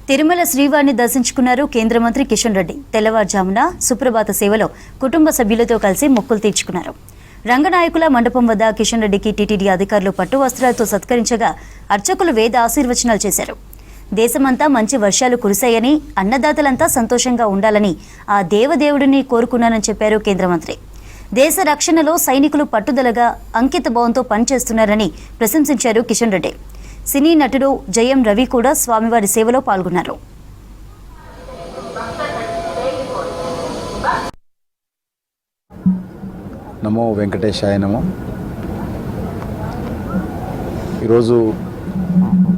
తిరుమల శ్రీవారిని దర్శించుకున్నారు కేంద్ర మంత్రి కిషన్ రెడ్డి. తెల్లవారుజామున సుప్రభాత సేవలో కుటుంబ సభ్యులతో కలిసి మొక్కులు తీర్చుకున్నారు. రంగనాయకుల మండపం వద్ద కిషన్ రెడ్డికి టీటీడీ అధికారులు పట్టు వస్త్రాలతో సత్కరించగా అర్చకులు వేద ఆశీర్వచనాలు చేశారు. దేశమంతా మంచి వర్షాలు కురిశాయని, అన్నదాతలంతా సంతోషంగా ఉండాలని ఆ దేవదేవుడిని కోరుకున్నానని చెప్పారు కేంద్ర మంత్రి. దేశ రక్షణలో సైనికులు పట్టుదలగా అంకిత భావంతో పనిచేస్తున్నారని ప్రశంసించారు కిషన్ రెడ్డి. సినీ నటుడు జయం రవి కూడా స్వామివారి సేవలో పాల్గొన్నారు. నమో వెంకటేశాయ నమో. ఈరోజు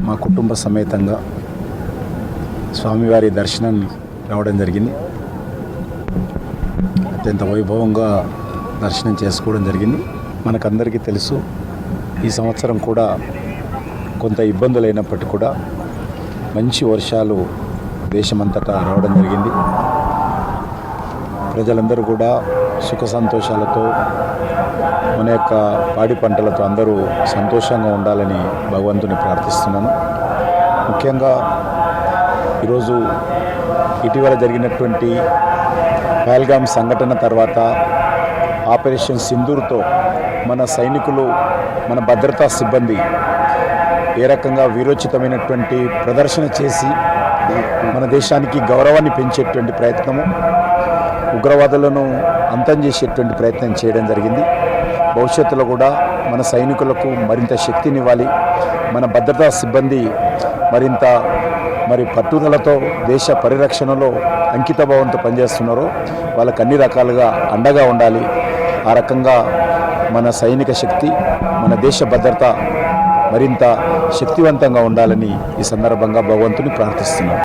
మా కుటుంబ సమేతంగా స్వామివారి దర్శనాన్ని రావడం జరిగింది. అత్యంత వైభవంగా దర్శనం చేసుకోవడం జరిగింది. మనకందరికీ తెలుసు, ఈ సంవత్సరం కూడా కొంత ఇబ్బందులు అయినప్పటికీ కూడా మంచి వర్షాలు దేశమంతటా రావడం జరిగింది. ప్రజలందరూ కూడా సుఖ సంతోషాలతో మన యొక్క పాడి పంటలతో అందరూ సంతోషంగా ఉండాలని భగవంతుని ప్రార్థిస్తున్నాను. ముఖ్యంగా ఈరోజు ఇటీవల జరిగినటువంటి పహల్గామ్ సంఘటన తర్వాత ఆపరేషన్ సింధూర్తో మన సైనికులు, మన భద్రతా సిబ్బంది ఏ రకంగా వీరోచితమైనటువంటి ప్రదర్శన చేసి మన దేశానికి గౌరవాన్ని పెంచేటువంటి ప్రయత్నము, ఉగ్రవాదులను అంతం చేసేటువంటి ప్రయత్నం చేయడం జరిగింది. భవిష్యత్తులో కూడా మన సైనికులకు మరింత శక్తినివ్వాలి. మన భద్రతా సిబ్బంది మరింత పట్టుదలతో దేశ పరిరక్షణలో అంకితభావంతో పనిచేస్తున్నారో వాళ్ళకు అన్ని రకాలుగా అండగా ఉండాలి. ఆ రకంగా మన సైనిక శక్తి, మన దేశ భద్రత మరింత శక్తివంతంగా ఉండాలని ఈ సందర్భంగా భగవంతుని ప్రార్థిస్తున్నాను.